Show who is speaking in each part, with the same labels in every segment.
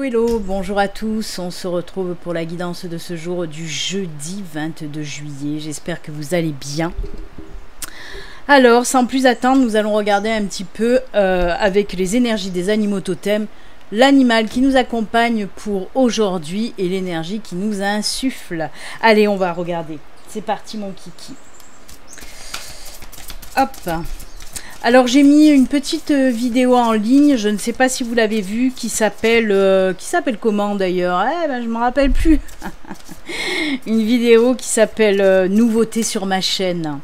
Speaker 1: hello, bonjour à tous, on se retrouve pour la guidance de ce jour du jeudi 22 juillet, j'espère que vous allez bien. Alors, sans plus attendre, nous allons regarder un petit peu avec les énergies des animaux totems, l'animal qui nous accompagne pour aujourd'hui et l'énergie qui nous insuffle. Allez, on va regarder, c'est parti mon kiki. Hop. Alors j'ai mis une petite vidéo en ligne, je ne sais pas si vous l'avez vue, qui s'appelle comment d'ailleurs? Je me rappelle plus. Une vidéo qui s'appelle Nouveautés sur ma chaîne.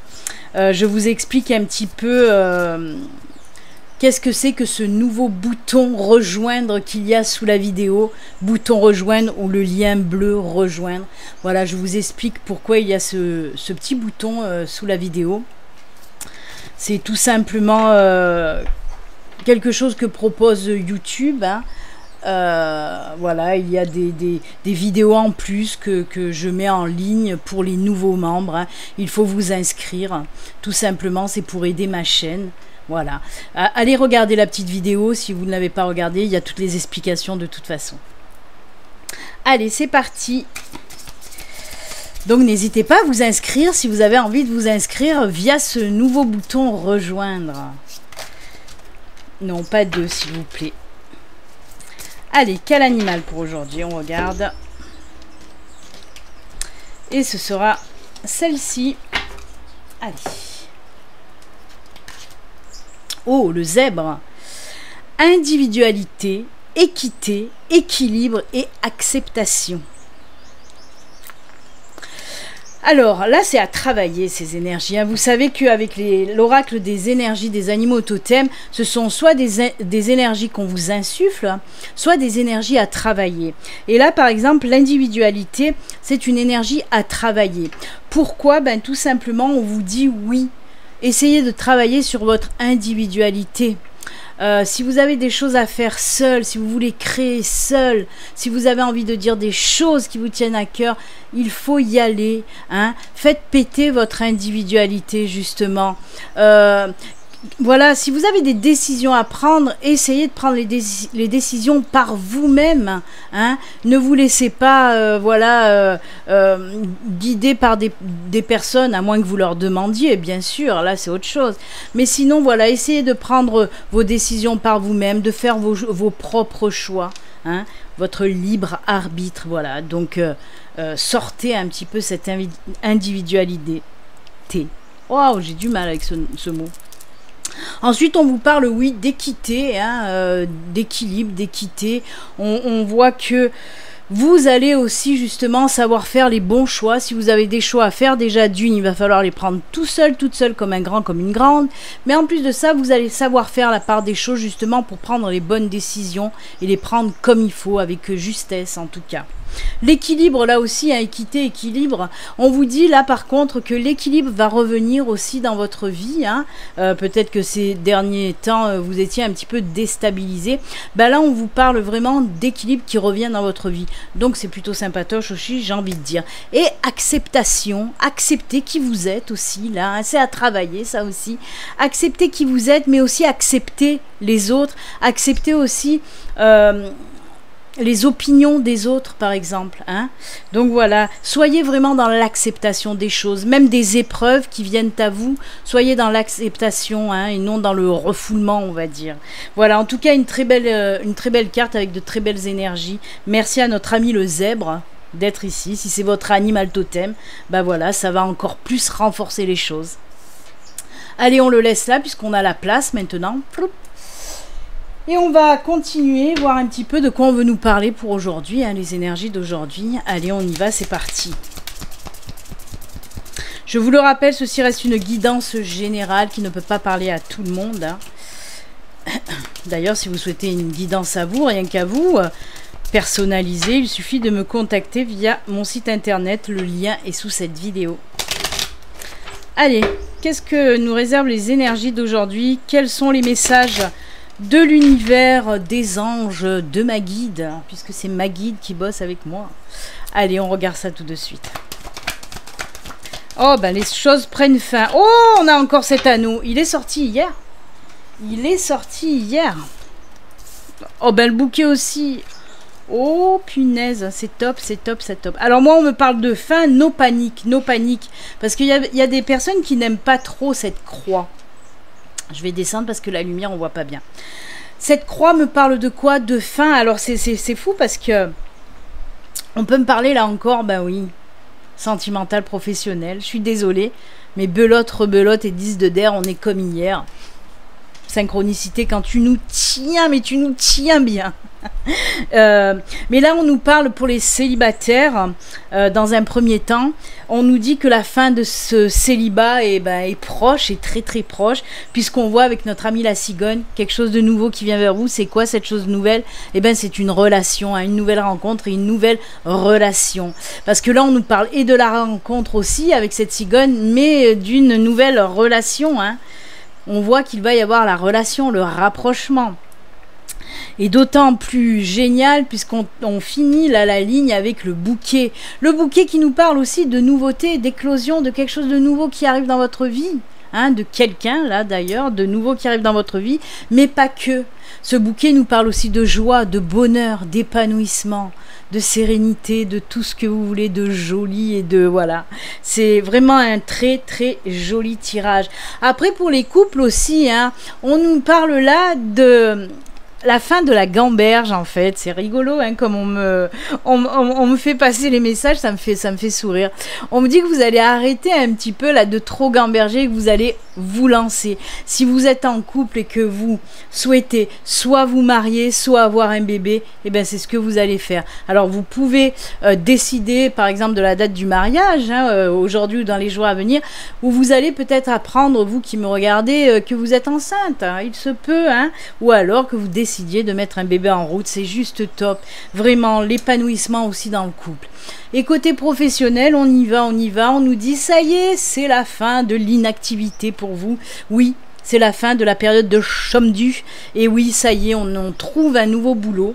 Speaker 1: Je vous explique un petit peu qu'est-ce que c'est que ce nouveau bouton rejoindre qu'il y a sous la vidéo. Bouton rejoindre ou le lien bleu rejoindre. Voilà, je vous explique pourquoi il y a ce petit bouton sous la vidéo. C'est tout simplement quelque chose que propose YouTube. Voilà, il y a des vidéos en plus que je mets en ligne pour les nouveaux membres. Il faut vous inscrire. Tout simplement, c'est pour aider ma chaîne. Voilà. Allez regarder la petite vidéo si vous ne l'avez pas regardée. Il y a toutes les explications de toute façon. Allez, c'est parti. Donc n'hésitez pas à vous inscrire si vous avez envie de vous inscrire via ce nouveau bouton rejoindre. Non, pas deux s'il vous plaît. Allez, quel animal pour aujourd'hui? On regarde. Et ce sera celle-ci. Allez. Oh, le zèbre. Individualité, équité, équilibre et acceptation. Alors là, c'est à travailler ces énergies. Vous savez qu'avec l'oracle des énergies des animaux totems, ce sont soit des énergies qu'on vous insuffle, soit des énergies à travailler. Et là, par exemple, l'individualité, c'est une énergie à travailler. Pourquoi? Tout simplement, on vous dit oui. Essayez de travailler sur votre individualité. Si vous avez des choses à faire seul, si vous voulez créer seul, si vous avez envie de dire des choses qui vous tiennent à cœur, il faut y aller. Faites péter votre individualité, justement. Voilà, si vous avez des décisions à prendre, essayez de prendre les décisions par vous-même. Ne vous laissez pas guider par des personnes, à moins que vous leur demandiez, bien sûr, là c'est autre chose. Mais sinon, voilà, essayez de prendre vos décisions par vous-même, de faire vos propres choix, votre libre arbitre, voilà. Donc, sortez un petit peu cette individualité. Waouh, j'ai du mal avec ce mot. Ensuite, on vous parle, oui, d'équité, d'équilibre, d'équité. On voit que vous allez aussi justement savoir faire les bons choix. Si vous avez des choix à faire, déjà d'une, il va falloir les prendre tout seul, toute seule, comme un grand, comme une grande. Mais en plus de ça, vous allez savoir faire la part des choses justement pour prendre les bonnes décisions et les prendre comme il faut, avec justesse en tout cas. L'équilibre, là aussi, équité, équilibre, on vous dit là par contre que l'équilibre va revenir aussi dans votre vie. Peut-être que ces derniers temps, vous étiez un petit peu déstabilisé. Là, on vous parle vraiment d'équilibre qui revient dans votre vie. Donc, c'est plutôt sympatoche aussi, j'ai envie de dire. Et acceptation, accepter qui vous êtes aussi, là, c'est à travailler, ça aussi. Accepter qui vous êtes, mais aussi accepter les autres, accepter aussi... les opinions des autres, par exemple. Donc voilà, soyez vraiment dans l'acceptation des choses, même des épreuves qui viennent à vous, soyez dans l'acceptation et non dans le refoulement, on va dire. Voilà, en tout cas, une très belle carte avec de très belles énergies. Merci à notre ami le zèbre d'être ici. Si c'est votre animal totem, voilà, ça va encore plus renforcer les choses. Allez, on le laisse là, puisqu'on a la place maintenant. Et on va continuer, voir un petit peu de quoi on veut nous parler pour aujourd'hui, les énergies d'aujourd'hui. Allez, on y va, c'est parti. Je vous le rappelle, ceci reste une guidance générale qui ne peut pas parler à tout le monde. D'ailleurs, si vous souhaitez une guidance à vous, rien qu'à vous, personnalisée, il suffit de me contacter via mon site internet. Le lien est sous cette vidéo. Allez, qu'est-ce que nous réservent les énergies d'aujourd'hui? Quels sont les messages de l'univers, des anges, de ma guide, puisque c'est ma guide qui bosse avec moi. Allez, on regarde ça tout de suite. Oh, les choses prennent fin. Oh, on a encore cet anneau. Il est sorti hier. Il est sorti hier. Oh, le bouquet aussi. Oh punaise, c'est top, c'est top, c'est top. Alors moi on me parle de fin, no panique, no panique. Parce qu'il y a des personnes qui n'aiment pas trop cette croix. Je vais descendre parce que la lumière on voit pas bien. Cette croix me parle de quoi? De fin. Alors c'est fou parce que on peut me parler là encore, ben oui, sentimental, professionnel. Je suis désolée, mais belote, rebelote et 10 de der, on est comme hier. Synchronicité quand tu nous tiens, mais tu nous tiens bien. Mais là on nous parle pour les célibataires dans un premier temps, on nous dit que la fin de ce célibat est proche, est très très proche, puisqu'on voit avec notre amie la cigogne quelque chose de nouveau qui vient vers vous. C'est quoi cette chose nouvelle? Eh ben c'est une relation, hein, une nouvelle rencontre et une nouvelle relation, parce que là on nous parle et de la rencontre aussi avec cette cigogne, mais d'une nouvelle relation, hein. On voit qu'il va y avoir la relation, le rapprochement. Et d'autant plus génial puisqu'on finit là la ligne avec le bouquet. Le bouquet qui nous parle aussi de nouveauté, d'éclosion, de quelque chose de nouveau qui arrive dans votre vie. Hein, de quelqu'un là d'ailleurs, de nouveau qui arrive dans votre vie, mais pas que. Ce bouquet nous parle aussi de joie, de bonheur, d'épanouissement, de sérénité, de tout ce que vous voulez, de joli et de voilà. C'est vraiment un très très joli tirage. Après pour les couples aussi, hein, on nous parle là de la fin de la gamberge en fait. C'est rigolo, hein, comme on me fait passer les messages, ça me fait sourire. On me dit que vous allez arrêter un petit peu là de trop gamberger et que vous allez vous lancer. Si vous êtes en couple et que vous souhaitez soit vous marier, soit avoir un bébé, et ben c'est ce que vous allez faire. Alors vous pouvez décider par exemple de la date du mariage, hein, aujourd'hui ou dans les jours à venir, où vous allez peut-être apprendre, vous qui me regardez, que vous êtes enceinte, hein, il se peut, hein, ou alors que vous décidiez de mettre un bébé en route. C'est juste top, vraiment l'épanouissement aussi dans le couple. Et côté professionnel, on y va, on nous dit ça y est, c'est la fin de l'inactivité pour vous. Oui, c'est la fin de la période de chômage. Et oui, ça y est, on trouve un nouveau boulot.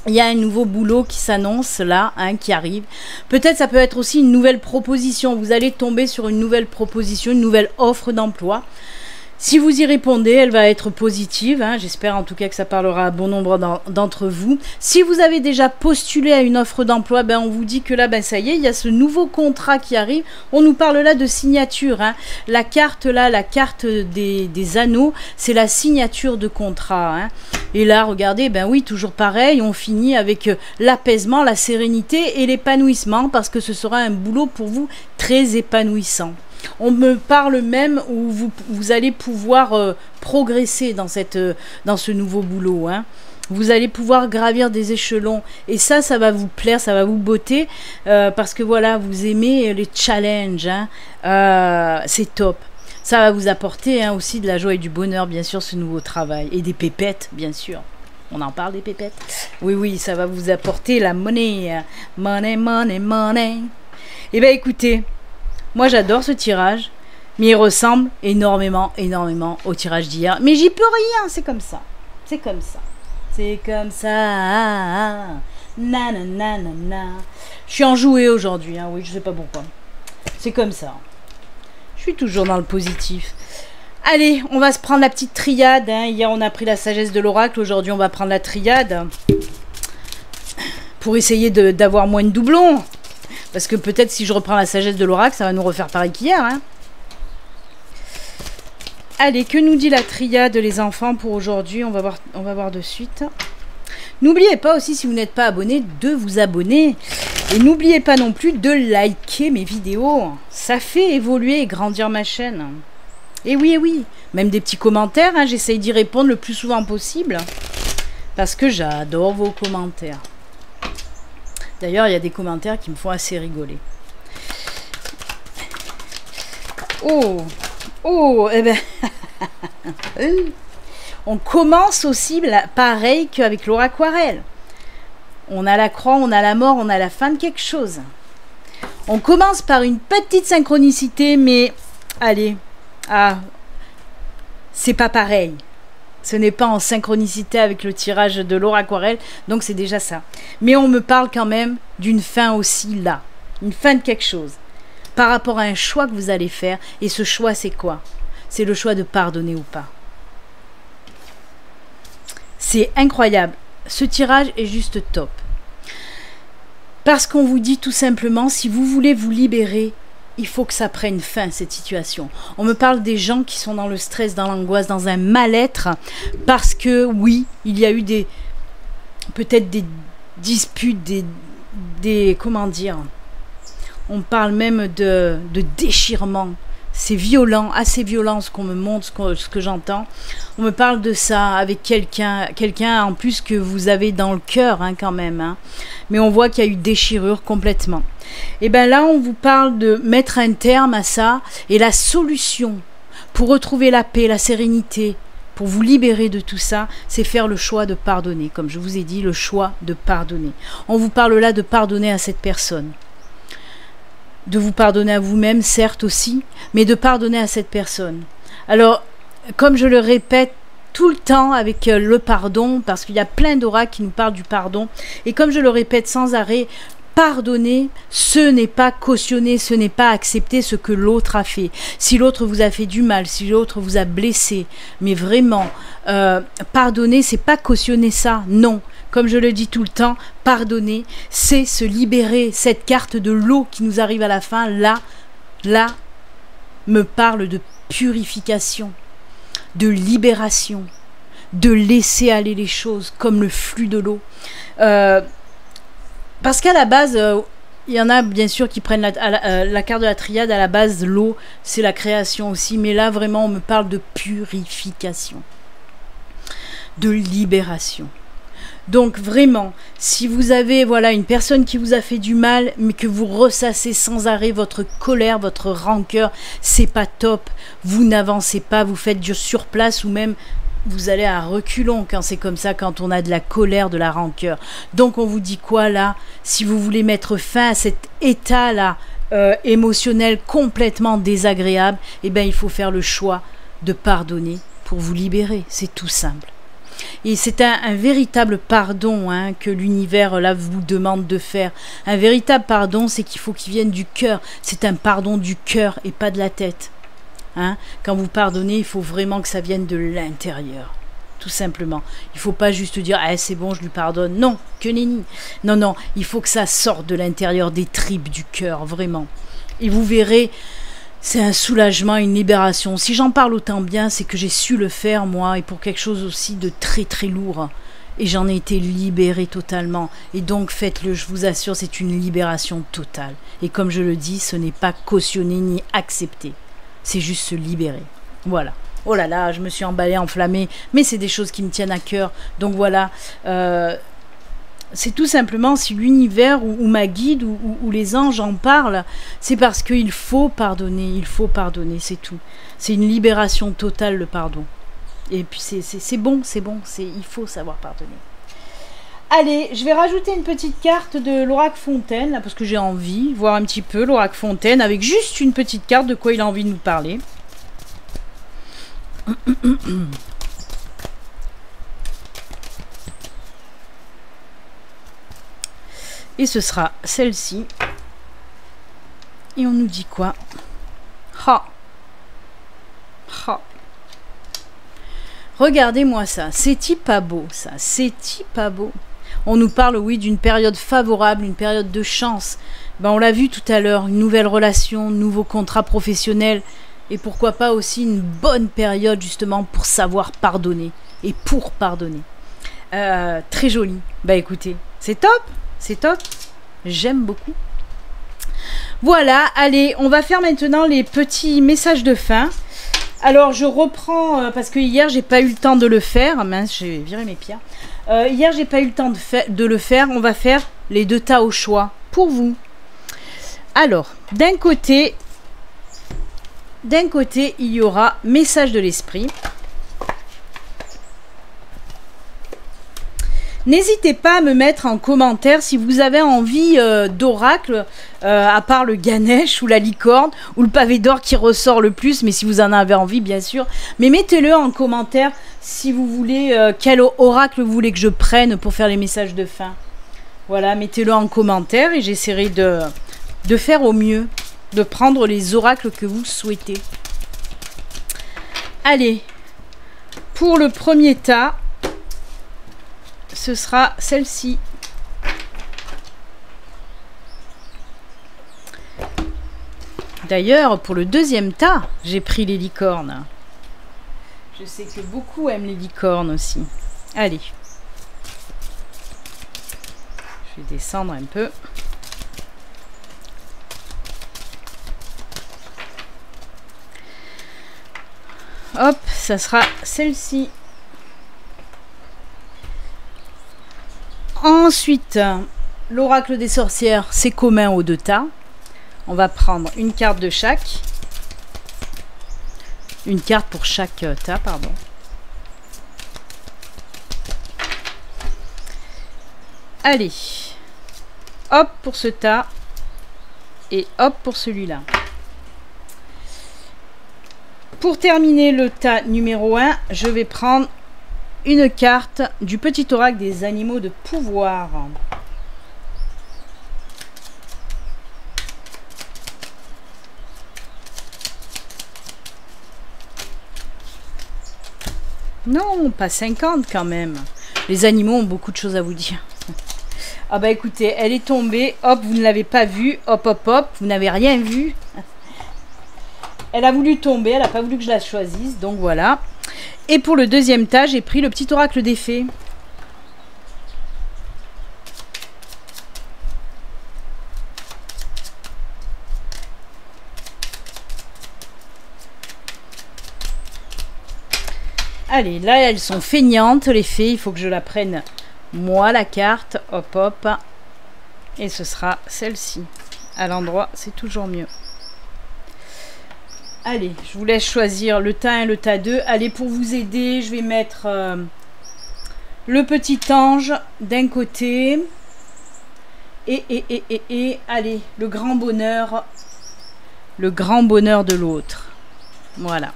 Speaker 1: Il y a un nouveau boulot qui s'annonce là, hein, qui arrive. Peut-être ça peut être aussi une nouvelle proposition. Vous allez tomber sur une nouvelle proposition, une nouvelle offre d'emploi. Si vous y répondez, elle va être positive, hein. J'espère en tout cas que ça parlera à bon nombre d'entre vous. Si vous avez déjà postulé à une offre d'emploi, ben on vous dit que là, ben ça y est, il y a ce nouveau contrat qui arrive. On nous parle là de signature, hein. La carte là, la carte des anneaux, c'est la signature de contrat, hein. Et là, regardez, ben oui, toujours pareil, on finit avec l'apaisement, la sérénité et l'épanouissement, parce que ce sera un boulot pour vous très épanouissant. On me parle même où vous allez pouvoir progresser dans ce nouveau boulot, hein. Vous allez pouvoir gravir des échelons et ça va vous plaire, ça va vous botter, parce que voilà, vous aimez les challenges, hein. C'est top. Ça va vous apporter, hein, aussi de la joie et du bonheur, bien sûr, ce nouveau travail, et des pépettes, bien sûr. On en parle des pépettes. Oui, oui, ça va vous apporter la monnaie, money, money, money. Eh bien, écoutez, moi j'adore ce tirage, mais il ressemble énormément, énormément au tirage d'hier. Mais j'y peux rien, c'est comme ça. C'est comme ça. C'est comme ça. Na na na na na. Je suis enjouée aujourd'hui, hein, oui, je sais pas pourquoi. C'est comme ça. Je suis toujours dans le positif. Allez, on va se prendre la petite triade, hein. Hier on a pris la sagesse de l'oracle, aujourd'hui on va prendre la triade. Pour essayer d'avoir moins de doublons. Parce que peut-être si je reprends la sagesse de l'oracle, ça va nous refaire pareil qu'hier, hein. Allez, que nous dit la triade, les enfants, pour aujourd'hui? On va voir de suite. N'oubliez pas aussi, si vous n'êtes pas abonné, de vous abonner. Et n'oubliez pas non plus de liker mes vidéos. Ça fait évoluer et grandir ma chaîne. Et oui, même des petits commentaires, hein, j'essaye d'y répondre le plus souvent possible. Parce que j'adore vos commentaires. D'ailleurs, il y a des commentaires qui me font assez rigoler. Oh, eh ben... On commence aussi pareil qu'avec Laura Aquarelle. On a la croix, on a la mort, on a la fin de quelque chose. On commence par une petite synchronicité, mais... Allez, c'est pas pareil. Ce n'est pas en synchronicité avec le tirage de Laura Aquarelle, donc c'est déjà ça. Mais on me parle quand même d'une fin aussi là. Une fin de quelque chose. Par rapport à un choix que vous allez faire. Et ce choix, c'est quoi? C'est le choix de pardonner ou pas. C'est incroyable. Ce tirage est juste top. Parce qu'on vous dit tout simplement, si vous voulez vous libérer, il faut que ça prenne fin, cette situation. On me parle des gens qui sont dans le stress, dans l'angoisse, dans un mal-être, parce que oui, il y a eu peut-être des disputes, comment dire, on parle même de déchirement. C'est violent, assez violent ce qu'on me montre, ce que j'entends. On me parle de ça avec quelqu'un en plus que vous avez dans le cœur quand même. Hein. Mais on voit qu'il y a eu déchirure complètement. Et bien là, on vous parle de mettre un terme à ça. Et la solution pour retrouver la paix, la sérénité, pour vous libérer de tout ça, c'est faire le choix de pardonner. Comme je vous ai dit, le choix de pardonner. On vous parle là de pardonner à cette personne. De vous pardonner à vous-même, certes aussi, mais de pardonner à cette personne. Alors, comme je le répète tout le temps avec le pardon, parce qu'il y a plein d'oracles qui nous parlent du pardon, et comme je le répète sans arrêt, pardonner, ce n'est pas cautionner, ce n'est pas accepter ce que l'autre a fait. Si l'autre vous a fait du mal, si l'autre vous a blessé, mais vraiment, pardonner, c'est pas cautionner ça, non. Comme je le dis tout le temps, pardonner, c'est se libérer. Cette carte de l'eau qui nous arrive à la fin, là, me parle de purification, de libération, de laisser aller les choses comme le flux de l'eau. Parce qu'à la base, il y en a bien sûr qui prennent la carte de la triade. À la base, l'eau, c'est la création aussi. Mais là, vraiment, on me parle de purification, de libération. Donc vraiment, si vous avez une personne qui vous a fait du mal, mais que vous ressassez sans arrêt votre colère, votre rancœur, c'est pas top. Vous n'avancez pas, vous faites du surplace ou même vous allez à reculons quand c'est comme ça, quand on a de la colère, de la rancœur. Donc on vous dit quoi là? Si vous voulez mettre fin à cet état-là émotionnel complètement désagréable, eh bien il faut faire le choix de pardonner pour vous libérer. C'est tout simple. Et c'est un véritable pardon que l'univers là vous demande de faire. Un véritable pardon, c'est qu'il faut qu'il vienne du cœur. C'est un pardon du cœur et pas de la tête. Quand vous pardonnez, il faut vraiment que ça vienne de l'intérieur. Tout simplement. Il ne faut pas juste dire « c'est bon, je lui pardonne ». Non, que nenni. Non, non, il faut que ça sorte de l'intérieur, des tripes, du cœur, vraiment. Et vous verrez, c'est un soulagement, une libération. Si j'en parle autant bien, c'est que j'ai su le faire, moi, et pour quelque chose aussi de très, très lourd. Et j'en ai été libérée totalement. Et donc, faites-le, je vous assure, c'est une libération totale. Et comme je le dis, ce n'est pas cautionner ni accepter. C'est juste se libérer. Voilà. Oh là là, je me suis emballée, enflammée. Mais c'est des choses qui me tiennent à cœur. Donc voilà. C'est tout simplement, si l'univers ou ma guide ou les anges en parlent, c'est parce qu'il faut pardonner, c'est tout. C'est une libération totale, le pardon. Et puis c'est bon, il faut savoir pardonner. Allez, je vais rajouter une petite carte de l'oracle Fontaine, là, parce que j'ai envie, voir un petit peu l'oracle Fontaine, avec juste une petite carte de quoi il a envie de nous parler. Et ce sera celle-ci. Et on nous dit quoi? Regardez-moi ça. C'est-il pas beau, ça? C'est-il pas beau? On nous parle, oui, d'une période favorable, une période de chance. On l'a vu tout à l'heure, une nouvelle relation, nouveau contrat professionnel. Et pourquoi pas aussi une bonne période, justement, pour savoir pardonner. Et pour pardonner. Très joli. Écoutez, c'est top. C'est top, j'aime beaucoup. Voilà, allez, on va faire maintenant les petits messages de fin. Alors, je reprends, parce que hier, j'ai pas eu le temps de le faire. Mince, j'ai viré mes pierres. Hier, j'ai pas eu le temps de le faire. On va faire les 2 tas au choix, pour vous. Alors, d'un côté, il y aura message de l'esprit. N'hésitez pas à me mettre en commentaire si vous avez envie d'oracle, à part le Ganesh ou la licorne ou le pavé d'or qui ressort le plus, mais si vous en avez envie, bien sûr. Mais mettez-le en commentaire si vous voulez, quel oracle vous voulez que je prenne pour faire les messages de fin. Voilà, mettez-le en commentaire et j'essaierai de faire au mieux, de prendre les oracles que vous souhaitez. Allez, pour le premier tas, ce sera celle-ci. D'ailleurs, pour le deuxième tas, j'ai pris les licornes. Je sais que beaucoup aiment les licornes aussi. Allez. Je vais descendre un peu. Hop, ça sera celle-ci. Ensuite, l'oracle des sorcières, c'est commun aux deux tas. On va prendre une carte de chaque. Une carte pour chaque tas, pardon. Allez. Hop pour ce tas. Et hop pour celui-là. Pour terminer le tas numéro 1, je vais prendre une carte du petit oracle des animaux de pouvoir. Non, pas 50 quand même. Les animaux ont beaucoup de choses à vous dire. Ah bah écoutez, elle est tombée. Hop, vous ne l'avez pas vue. Hop, hop, hop, vous n'avez rien vu. Elle a voulu tomber, elle n'a pas voulu que je la choisisse. Donc voilà. Et pour le deuxième tas, j'ai pris le petit oracle des fées. Allez, là, elles sont feignantes, les fées. Il faut que je la prenne, moi, la carte. Hop, hop. Et ce sera celle-ci. À l'endroit, c'est toujours mieux. Allez, je vous laisse choisir le tas 1 et le tas 2. Allez, pour vous aider, je vais mettre le petit ange d'un côté. Et allez, le grand bonheur de l'autre. Voilà.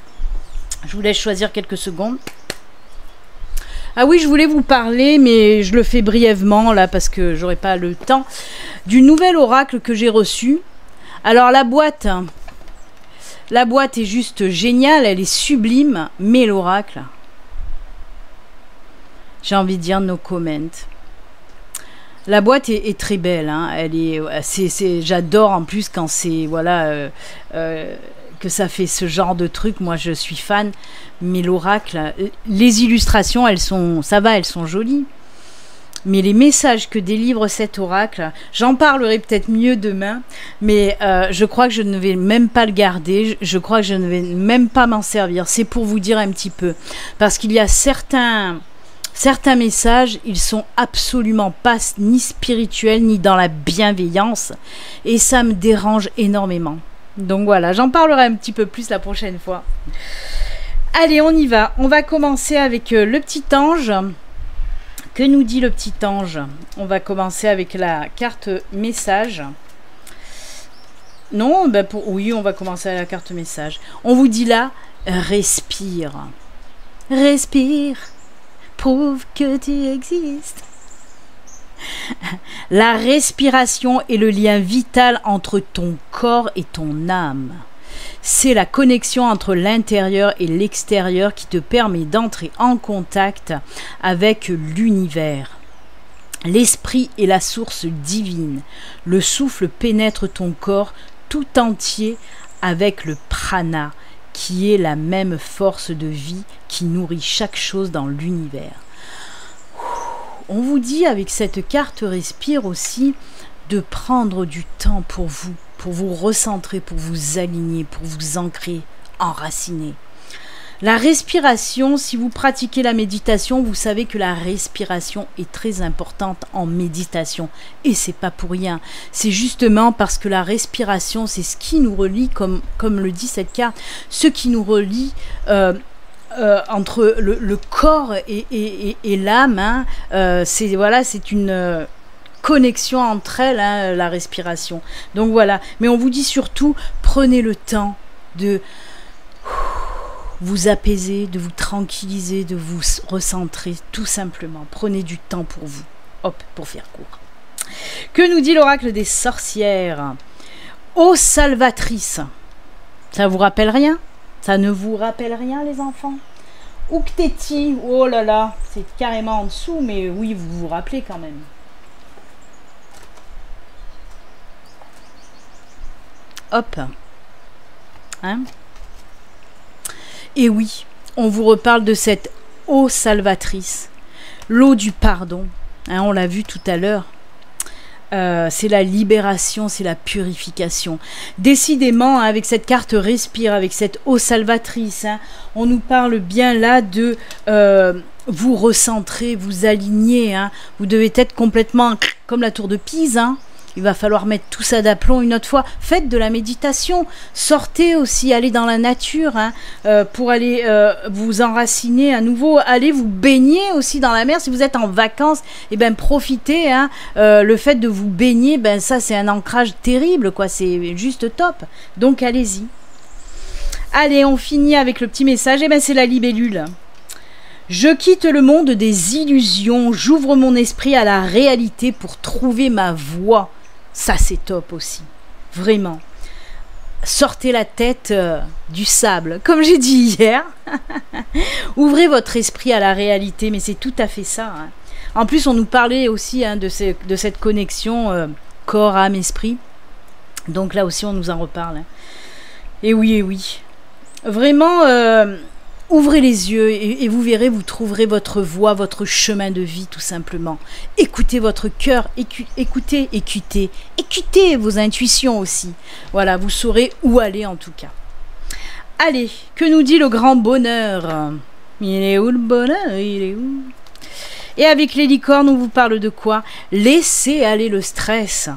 Speaker 1: Je vous laisse choisir quelques secondes. Ah oui, je voulais vous parler, mais je le fais brièvement là parce que j'aurai pas le temps, du nouvel oracle que j'ai reçu. Alors la boîte est juste géniale, elle est sublime, mais l'oracle, j'ai envie de dire no comment. La boîte est très belle, hein. Elle est, j'adore en plus quand c'est voilà que ça fait ce genre de truc. Moi, je suis fan. Mais l'oracle, les illustrations, elles sont jolies. Mais les messages que délivre cet oracle, j'en parlerai peut-être mieux demain, mais je crois que je ne vais même pas le garder, je crois que je ne vais même pas m'en servir. C'est pour vous dire un petit peu. Parce qu'il y a certains messages, ils sont absolument pas ni spirituels, ni dans la bienveillance, et ça me dérange énormément. Donc voilà, j'en parlerai un petit peu plus la prochaine fois. Allez, on y va. On va commencer avec le petit ange. Que nous dit le petit ange? On va commencer avec la carte message. Non, ben oui, on va commencer avec la carte message. On vous dit là, respire. Respire. Prouve que tu existes. La respiration est le lien vital entre ton corps et ton âme. C'est la connexion entre l'intérieur et l'extérieur qui te permet d'entrer en contact avec l'univers. L'esprit est la source divine. Le souffle pénètre ton corps tout entier avec le prana, qui est la même force de vie qui nourrit chaque chose dans l'univers. On vous dit avec cette carte respire aussi de prendre du temps pour vous recentrer, pour vous aligner, pour vous ancrer, enraciner. La respiration, si vous pratiquez la méditation, vous savez que la respiration est très importante en méditation. Et c'est pas pour rien. C'est justement parce que la respiration, c'est ce qui nous relie, comme le dit cette carte, ce qui nous relie entre le corps et l'âme. Hein. C'est une connexion entre elles, hein, la respiration. Donc voilà. Mais on vous dit surtout, prenez le temps de vous apaiser, de vous tranquilliser, de vous recentrer, tout simplement. Prenez du temps pour vous. Hop, pour faire court. Que nous dit l'oracle des sorcières? Ô salvatrice. Ça vous rappelle rien? Ça ne vous rappelle rien, les enfants? Ukteti, oh là là, c'est carrément en dessous, mais oui, vous vous rappelez quand même. Hop. Hein? Et oui, on vous reparle de cette eau salvatrice, l'eau du pardon. Hein, on l'a vu tout à l'heure. C'est la libération, c'est la purification. Décidément, hein, avec cette carte Respire, avec cette eau salvatrice, hein, on nous parle bien là de vous recentrer, vous aligner. Hein. Vous devez être complètement comme la tour de Pise. Hein. Il va falloir mettre tout ça d'aplomb une autre fois. Faites de la méditation. Sortez aussi, allez dans la nature hein, pour aller vous enraciner à nouveau. Allez vous baigner aussi dans la mer. Si vous êtes en vacances, eh ben, profitez. Hein. Le fait de vous baigner, ben, ça c'est un ancrage terrible, quoi. C'est juste top. Donc allez-y. Allez, on finit avec le petit message. Eh ben, c'est la libellule. Je quitte le monde des illusions. J'ouvre mon esprit à la réalité pour trouver ma voie. Ça, c'est top aussi. Vraiment. Sortez la tête du sable. Comme j'ai dit hier. Ouvrez votre esprit à la réalité. Mais c'est tout à fait ça. Hein. En plus, on nous parlait aussi hein, de cette connexion corps, âme, esprit. Donc là aussi, on nous en reparle. Hein. Et oui, et oui. Vraiment... ouvrez les yeux et vous verrez, vous trouverez votre voie, votre chemin de vie tout simplement. Écoutez votre cœur, écoutez vos intuitions aussi. Voilà, vous saurez où aller en tout cas. Allez, que nous dit le grand bonheur? Il est où le bonheur? Il est où? Et avec les licornes, on vous parle de quoi? Laissez aller le stress.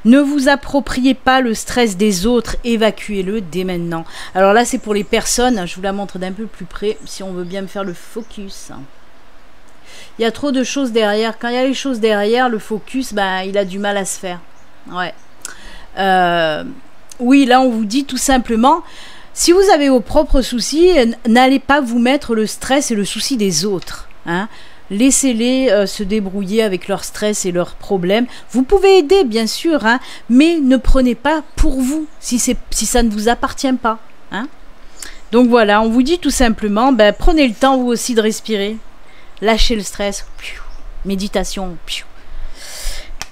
Speaker 1: Ne vous appropriez pas le stress des autres, évacuez-le dès maintenant. Alors là, c'est pour les personnes, je vous la montre d'un peu plus près, si on veut bien me faire le focus. Il y a trop de choses derrière. Quand il y a les choses derrière, le focus, ben, il a du mal à se faire. Ouais. Oui, là, on vous dit tout simplement, si vous avez vos propres soucis, n'allez pas vous mettre le stress et le souci des autres. Hein. Laissez-les se débrouiller avec leur stress et leurs problèmes. Vous pouvez aider, bien sûr, hein, mais ne prenez pas pour vous, si ça ne vous appartient pas. Hein. Donc voilà, on vous dit tout simplement, ben, prenez le temps vous aussi de respirer. Lâchez le stress. Méditation.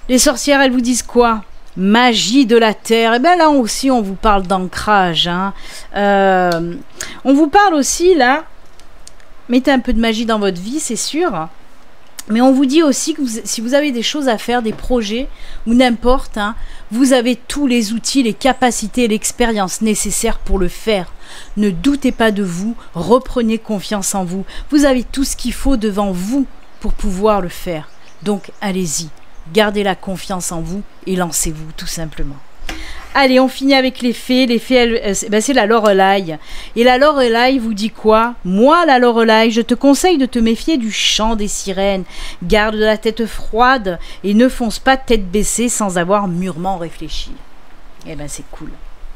Speaker 1: Les sorcières, elles vous disent quoi? Magie de la terre. Et bien là aussi, on vous parle d'ancrage. Hein. On vous parle aussi, là, mettez un peu de magie dans votre vie, c'est sûr. Mais on vous dit aussi que si vous avez des choses à faire, des projets, ou n'importe, hein, vous avez tous les outils, les capacités et l'expérience nécessaires pour le faire. Ne doutez pas de vous, reprenez confiance en vous. Vous avez tout ce qu'il faut devant vous pour pouvoir le faire. Donc allez-y, gardez la confiance en vous et lancez-vous tout simplement. Allez, on finit avec les fées. Les fées, ben c'est la Lorelai. Et la Lorelai vous dit quoi? Moi, la Lorelai, je te conseille de te méfier du chant des sirènes. Garde la tête froide et ne fonce pas tête baissée sans avoir mûrement réfléchi. Eh ben, c'est cool.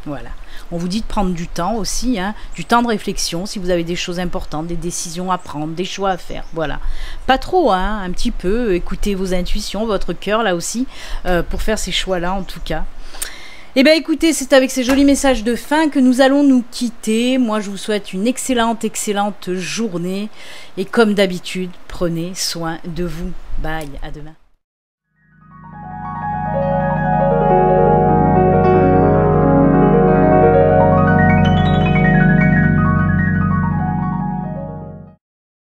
Speaker 1: Voilà. On vous dit de prendre du temps aussi, hein, du temps de réflexion si vous avez des choses importantes, des décisions à prendre, des choix à faire. Voilà. Pas trop, hein, un petit peu. Écoutez vos intuitions, votre cœur là aussi, pour faire ces choix-là en tout cas. Eh bien écoutez, c'est avec ces jolis messages de fin que nous allons nous quitter. Moi je vous souhaite une excellente journée. Et comme d'habitude, prenez soin de vous. Bye, à demain.